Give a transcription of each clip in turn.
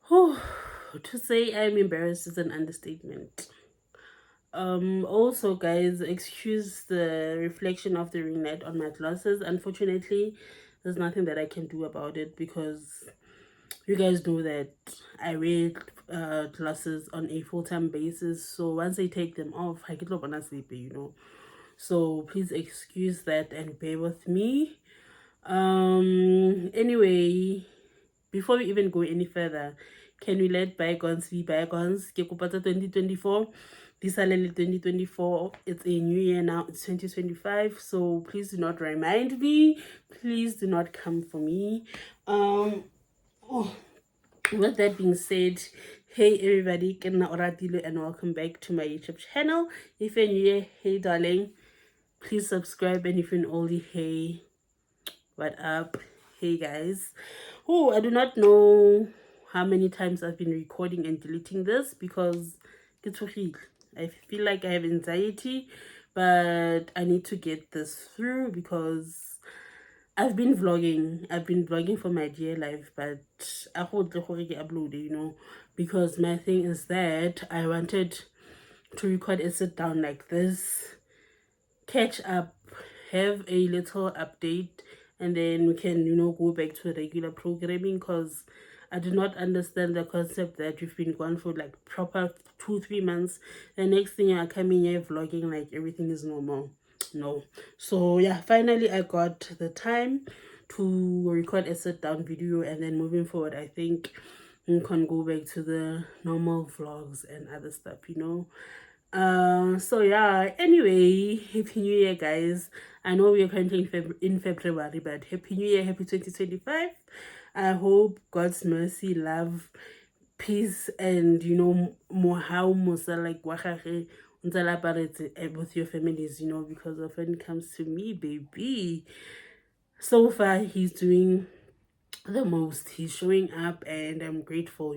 Whew, to say I'm embarrassed is an understatement. Also, guys, excuse the reflection of the ring light on my glasses. Unfortunately, there's nothing that I can do about it because you guys know that I wear glasses on a full-time basis. So once I take them off, I get up on a sleep. So please excuse that and bear with me. Anyway, before we even go any further, can we let bygones be bygones? Ke kopa tsa 2024. This is 2024. It's a new year now. It's 2025. So please do not remind me. Please do not come for me. Oh, with that being said, hey everybody, ke nna Oratile and welcome back to my YouTube channel. If you're new here, hey darling, please subscribe, and if you're an oldie, hey, what up? Hey guys. Oh, I do not know how many times I've been recording and deleting this because it's okay. I feel like I have anxiety, but I need to get this through because I've been vlogging. I've been vlogging for my dear life, but I hope the upload, because my thing is that I wanted to record a sit down like this, catch up, have a little update, and then we can, go back to regular programming because I do not understand the concept that you've been gone for like proper 2-3 months. The next thing you're coming here vlogging like everything is normal. No. So yeah, finally I got the time to record a sit down video, and then moving forward, I think we can go back to the normal vlogs and other stuff. So yeah, anyway, happy new year guys. I know we are currently in February, but happy new year, happy 2025. I hope God's mercy, love, peace, and more how mosa like wahare with your families, because of when it comes to me, baby. So far he's doing the most. He's showing up and I'm grateful.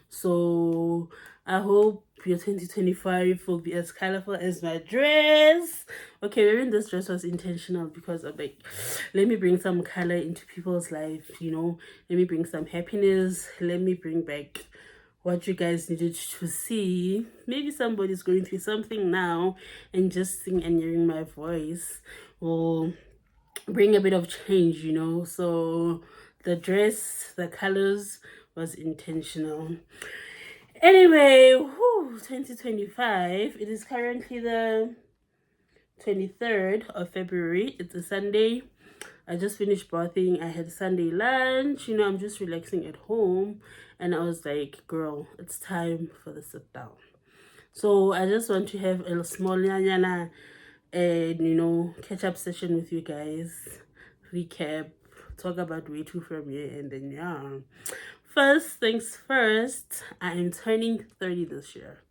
So I hope your 2025 will be as colorful as my dress. Okay, wearing this dress was intentional because of like, let me bring some color into people's life. Let me bring some happiness. Let me bring back what you guys needed to see. Maybe somebody's going through something now, and just seeing and hearing my voice will bring a bit of change. So the dress, the colors was intentional. Anyway, 2025. It is currently the 23rd of February. It's a Sunday. I just finished bathing. I had Sunday lunch. I'm just relaxing at home. And I was like, girl, it's time for the sit down. So I just want to have a small nyana and catch up session with you guys, recap, talk about way too from here, and then yeah. First things first, I am turning 30 this year.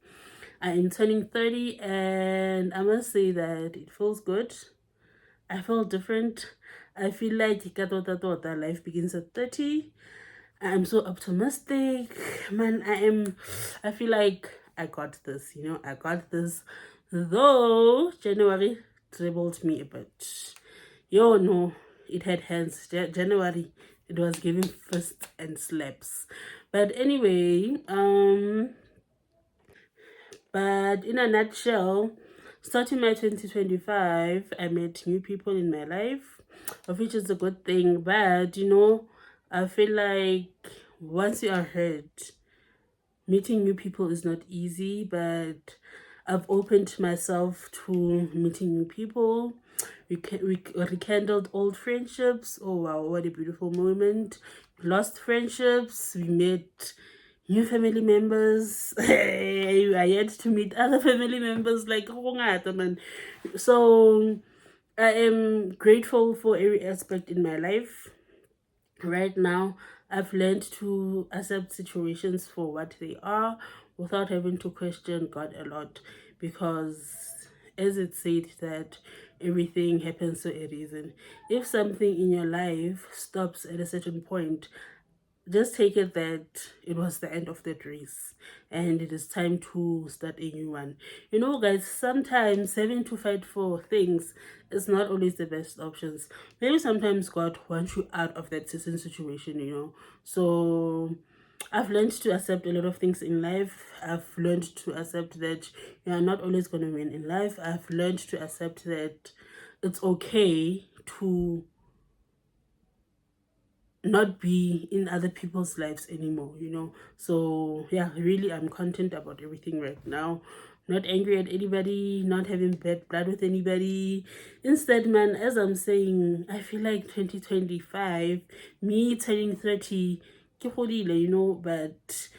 I am turning 30, and I must say that it feels good. I feel different. I feel like life begins at 30. I'm so optimistic, man. I feel like I got this. I got this. Though January dribbled me a bit. No, it had hands. January, it was giving fists and slaps. But anyway, but in a nutshell, starting my 2025, I met new people in my life, of which is a good thing. But I feel like once you are hurt, meeting new people is not easy. But I've opened myself to meeting new people. We rekindled old friendships. Oh wow, what a beautiful moment. Lost friendships. We met new family members. I had to meet other family members like man. So I am grateful for every aspect in my life. Right now, I've learned to accept situations for what they are without having to question God a lot, because as it said that everything happens for a reason. If something in your life stops at a certain point, just take it that it was the end of that race and it is time to start a new one. Guys, sometimes having to fight for things is not always the best options. Maybe sometimes God wants you out of that certain situation. So I've learned to accept a lot of things in life. I've learned to accept that you are not always going to win in life. I've learned to accept that it's okay to not be in other people's lives anymore, you know. So yeah, really, I'm content about everything right now. Not angry at anybody, not having bad blood with anybody. Instead, man, as I'm saying, I feel like 2025, me turning 30, ke godile, you know. But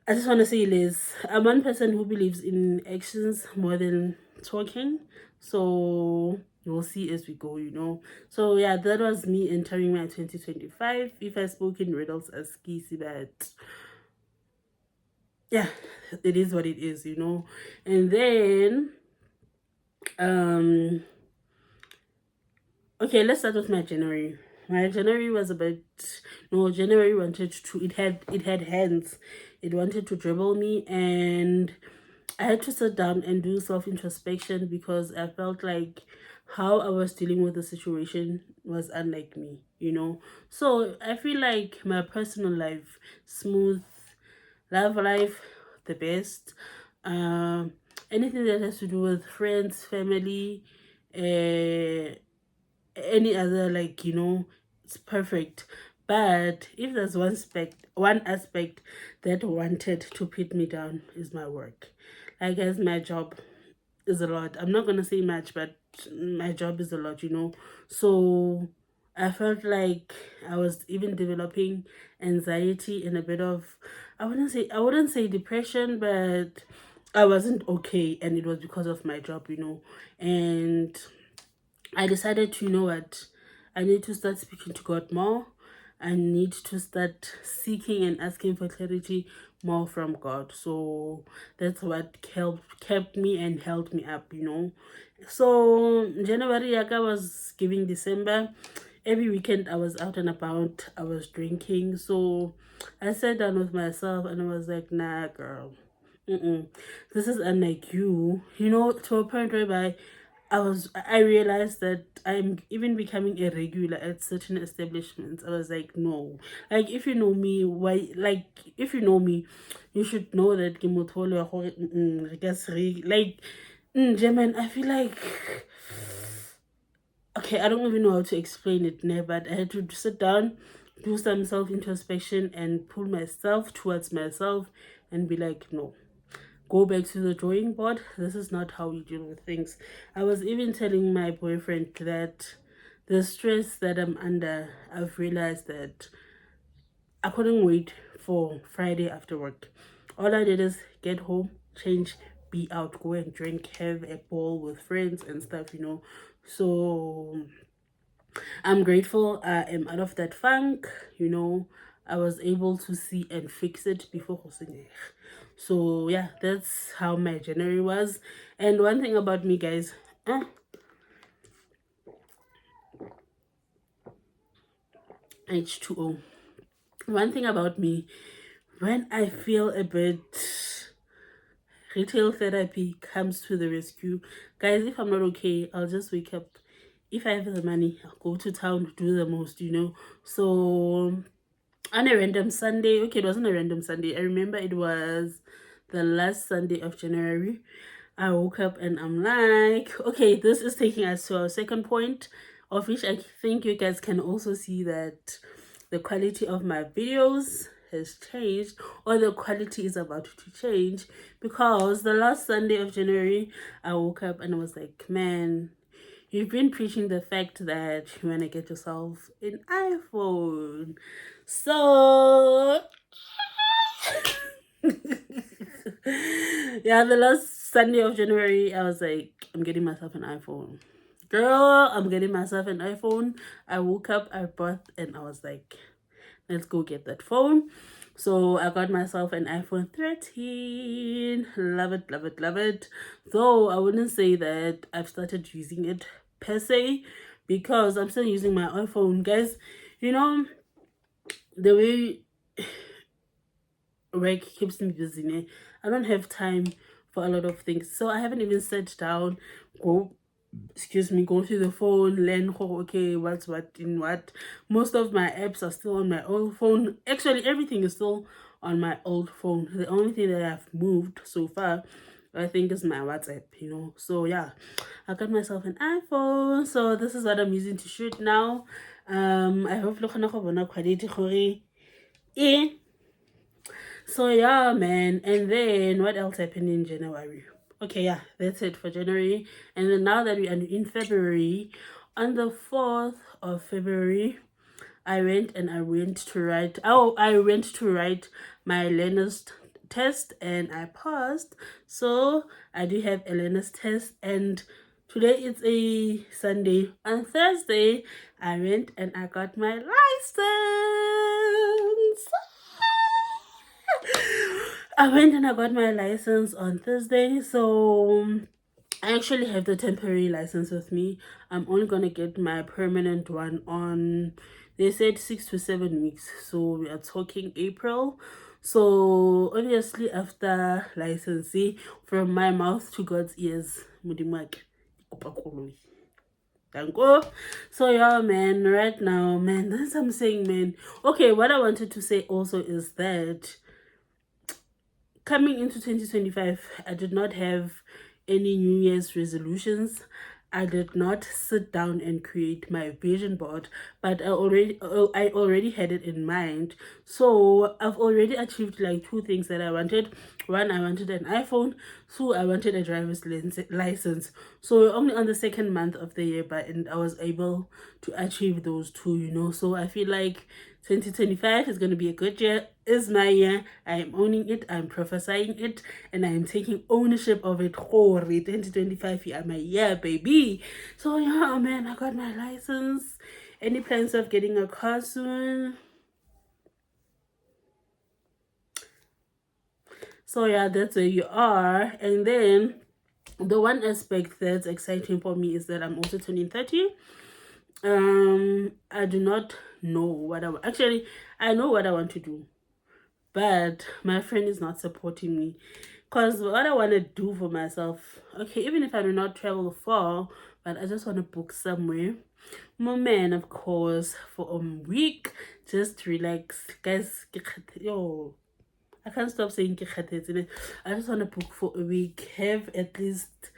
I just want to say, Liz, I'm one person who believes in actions more than talking. So we'll see as we go, you know. So yeah, that was me entering my 2025. If I spoke in riddles as Kisi, but yeah, it is what it is, you know. And then um okay, let's start with my January. My January was a bit no, January wanted to it had hands. It wanted to dribble me, and I had to sit down and do self introspection because I felt like how I was dealing with the situation was unlike me, you know. So I feel like my personal life, smooth, love life, the best. Um, Anything that has to do with friends, family, uh, any other, like, you know, it's perfect. But if there's one aspect that wanted to put me down is my work. Like, as my job is a lot. I'm not gonna say much, but my job is a lot, you know. So I felt like I was even developing anxiety and a bit of, I wouldn't say depression, but I wasn't okay, and it was because of my job, you know. And I decided to, you know what, I need to start speaking to God more. I need to start seeking and asking for clarity more from God. So that's what kept me and held me up, you know. So January, Yaka was giving December. Every weekend I was out and about. I was drinking. So I sat down with myself and I was like, nah, girl. Mm-mm. This is unlike you, you know, to a point whereby I realized that I'm even becoming a regular at certain establishments. I was like, no. Like, if you know me, why, like, if you know me, you should know that ke motho o le wa gore, re ka se like, German, I feel like, okay, I don't even know how to explain it now, but I had to sit down, do some self introspection, and pull myself towards myself and be like, no, go back to the drawing board. This is not how we deal with things. I was even telling my boyfriend that the stress that I'm under, I've realized that I couldn't wait for Friday after work. All I did is get home, change, be out, go and drink, have a ball with friends and stuff, you know. So I'm grateful I am out of that funk, you know. I was able to see and fix it before Hosenge. So yeah, that's how my January was. And one thing about me, guys, H2O. One thing about me, when I feel a bit, retail therapy comes to the rescue. Guys, if I'm not okay, I'll just wake up. If I have the money, I'll go to town, do the most, you know. So on a random Sunday, okay, it wasn't a random Sunday. I remember it was the last Sunday of January. I woke up and I'm like, okay, this is taking us to our second point, of which I think you guys can also see that the quality of my videos has changed, or the quality is about to change, because the last Sunday of January, I woke up and I was like, man, you've been preaching the fact that you want to get yourself an iPhone. So, yeah, the last Sunday of January, I was like, I'm getting myself an iPhone. Girl, I'm getting myself an iPhone. I woke up, I bathed, and I was like, let's go get that phone. So I got myself an iPhone 13. Love it, love it, love it. Though I wouldn't say that I've started using it per se, because I'm still using my iPhone. Guys, you know, the way work keeps me busy, I don't have time for a lot of things. So I haven't even sat down, go excuse me, go through the phone, learn, okay, what's what in what. Most of my apps are still on my old phone. Actually, everything is still on my old phone. The only thing that I've moved so far, I think, is my WhatsApp, So yeah, I got myself an iPhone. So this is what I'm using to shoot now. I hope lo kgona go bona quality gore e. So yeah, man. And then what else happened in January? Okay, yeah, that's it for January. And then now that we are in February, on the 4th of February, I went to write. Oh, I went to write my learner's test and I passed. So I do have a learner's test, and today it's a Sunday. On Thursday, I went and I got my license. I went and I got my license on Thursday. So I actually have the temporary license with me. I'm only gonna get my permanent one on, they said 6 to 7 weeks. So we are talking April. So obviously after licensing, from my mouth to God's ears, Mudimak. So yeah, man, right now, man, that's what I'm saying, man. Okay, what I wanted to say also is that coming into 2025, I did not have any New Year's resolutions. I did not sit down and create my vision board, but I already had it in mind. So I've already achieved like two things that I wanted. One, I wanted an iPhone. Two, I wanted a driver's license. So we're only on the second month of the year, and I was able to achieve those two. So I feel like 2025 is going to be a good year. Is my year. I am owning it. I'm prophesying it, and I am taking ownership of it. 2025 year, my year, baby. So yeah, man, I got my license. Any plans of getting a car soon? So yeah, that's where you are. And then the one aspect that's exciting for me is that I'm also turning 30. I do not know what actually, I know what I want to do, but my friend is not supporting me, because what I want to do for myself, okay, even if I do not travel far, but I just want to book somewhere, man, of course, for a week, just relax, guys. Yo, I can't stop saying I just want to book for a week, have at least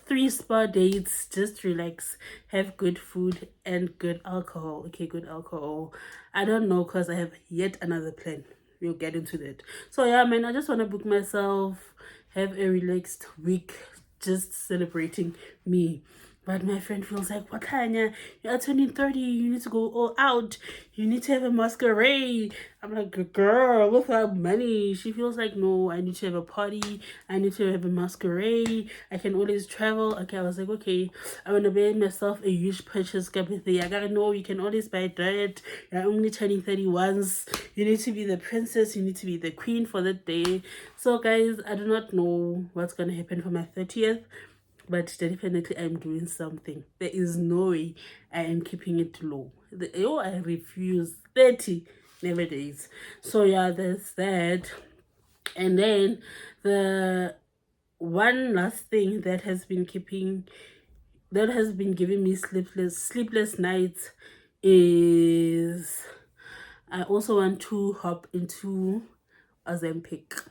3 spa dates, just relax, have good food and good alcohol. Okay, good alcohol. I don't know, because I have yet another plan. We'll get into that. So yeah, man, I just want to book myself, have a relaxed week, just celebrating me. But my friend feels like, what, Tanya? You are turning 30. You need to go all out. You need to have a masquerade. I'm like, girl, without money. She feels like, no, I need to have a party. I need to have a masquerade. I can always travel. Okay, I was like, okay, I want to buy myself a huge purchase. I gotta know, you can always buy diet. You're only turning 30 once. You need to be the princess. You need to be the queen for the day. So, guys, I do not know what's going to happen for my 30th. But definitely I'm doing something. There is no way I am keeping it low. I refuse. 30, never days. So yeah, there's that. And then the one last thing that has been giving me sleepless nights is I also want to hop into Ozempic.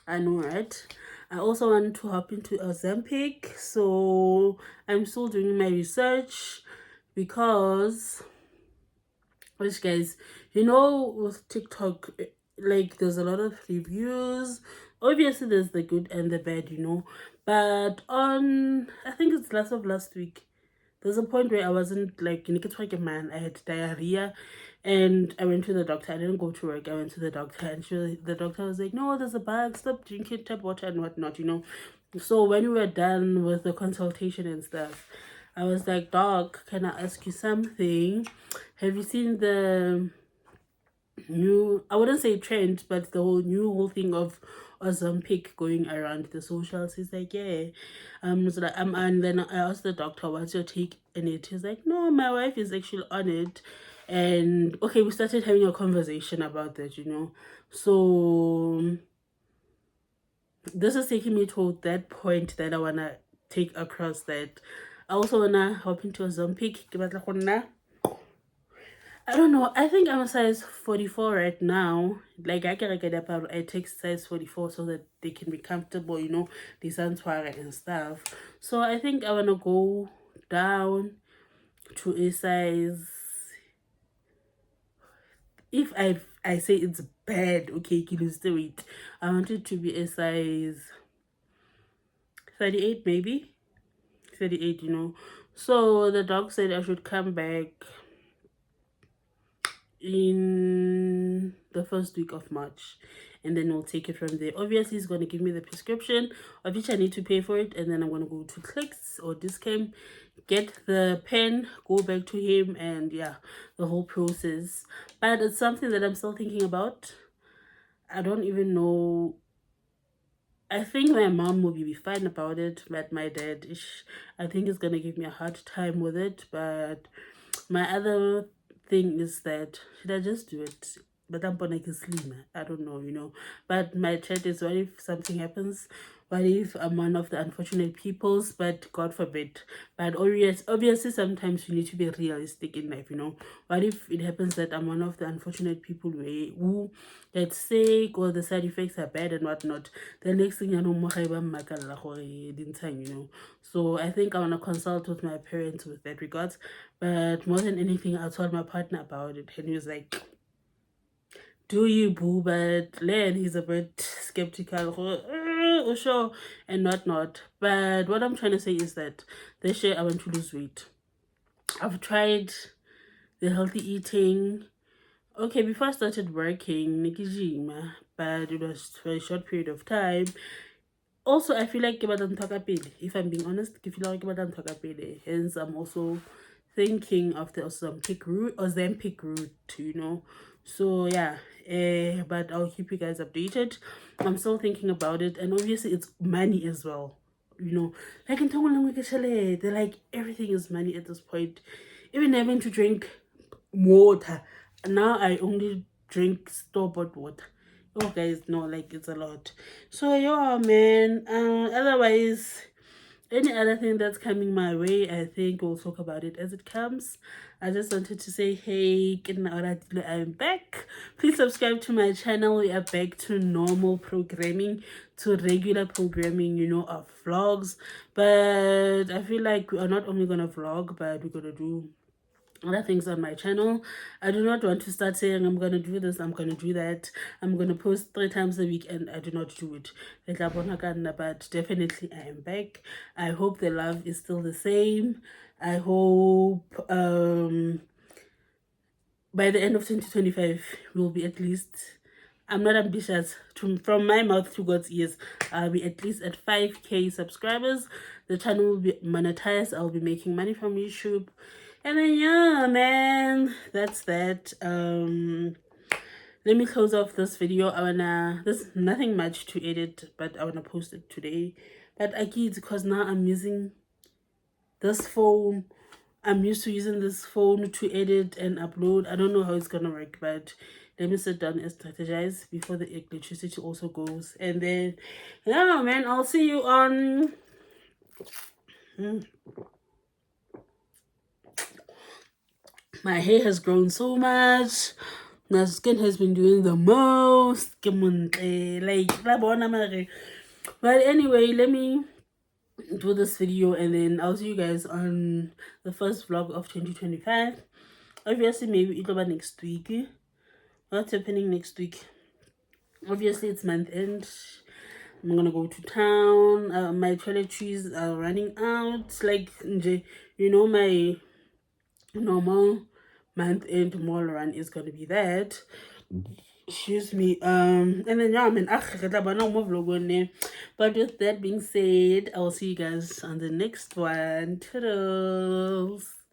I know, right? I also want to hop into Ozempic, so I'm still doing my research, because, which, guys, with TikTok, like, there's a lot of reviews. Obviously, there's the good and the bad, but on, I think it's last week, there's a point where I wasn't like, man, I had diarrhea, and I went to the doctor. I didn't go to work. I went to the doctor, and the doctor was like, no, there's a bug. Stop drinking tap water and whatnot, So when we were done with the consultation and stuff, I was like, doc, can I ask you something? Have you seen the new, I wouldn't say trend, but the whole thing of Ozempic going around the socials? He's like, yeah. So like, and then I asked the doctor, what's your take in it? He's like, no, my wife is actually on it. And okay, we started having a conversation about that, So this is taking me to that point that I wanna take across that. I also wanna hop into a Ozempic. I don't know. I think I'm a size 44 right now. Like I take size 44 so that they can be comfortable, the sunflower and stuff. So I think I wanna go down to a size. If I say it's bad, okay, can you still it? I want it to be a size 38 maybe. 38, So the doc said I should come back in the first week of March, and then we'll take it from there. Obviously he's going to give me the prescription, of which I need to pay for it, and then I'm going to go to Clicks or Discam, get the pen, go back to him, and yeah, the whole process. But it's something that I'm still thinking about. I don't even know. I think my mom will be fine about it, but my dad, I think, is gonna give me a hard time with it. But my other thing is that should I just do it? But I'm gonna get slimmer. I don't know. But my chat is, what if something happens? What if I'm one of the unfortunate peoples? But God forbid. But obviously, sometimes you need to be realistic in life. What if it happens that I'm one of the unfortunate people who get sick, or the side effects are bad and whatnot? The next thing I know, So I think I want to consult with my parents with that regards. But more than anything, I told my partner about it, and he was like, do you, boo? But Len, he's a bit skeptical, sure, and whatnot. But what I'm trying to say is that this year I want to lose weight. I've tried the healthy eating. Okay, before I started working, Nikijima, but it was for a short period of time. Also, I feel like if I'm being honest, I feel like hence I'm also thinking of the Ozempic route. So yeah, but I'll keep you guys updated. I'm still thinking about it, and obviously it's money as well. Like in Tonga, they're like, everything is money at this point. Even having to drink water. Now I only drink store-bought water. Oh guys, no, like, it's a lot. So yeah, man. Otherwise, any other thing that's coming my way, I think we'll talk about it as it comes. I just wanted to say, hey, I'm back. Please subscribe to my channel. We are back to normal programming, to regular programming, of vlogs. But I feel like we are not only gonna vlog, but we're gonna do other things on my channel. I do not want to start saying I'm gonna do this, I'm gonna do that, I'm gonna post 3 times a week, and I do not do it. But definitely I am back. I hope the love is still the same. I hope by the end of 2025 we'll be at least, I'm not ambitious, from my mouth to God's ears, I'll be at least at 5k subscribers. The channel will be monetized. I'll be making money from YouTube. And then yeah, man, that's that. Let me close off this video. There's nothing much to edit, but I wanna post it today. But I get, because now I'm using this phone. I'm used to using this phone to edit and upload. I don't know how it's gonna work, but let me sit down and strategize before the electricity also goes. And then yeah, man, I'll see you on my hair has grown so much. My skin has been doing the most. But anyway, let me do this video, and then I'll see you guys on the first vlog of 2025. Obviously, maybe it'll be next week. What's happening next week? Obviously, it's month end. I'm gonna go to town. My toiletries are running out. Like, my normal month end mall run is gonna be that. Excuse me. And then yeah, I mean, but with that being said, I'll see you guys on the next one. Toodles.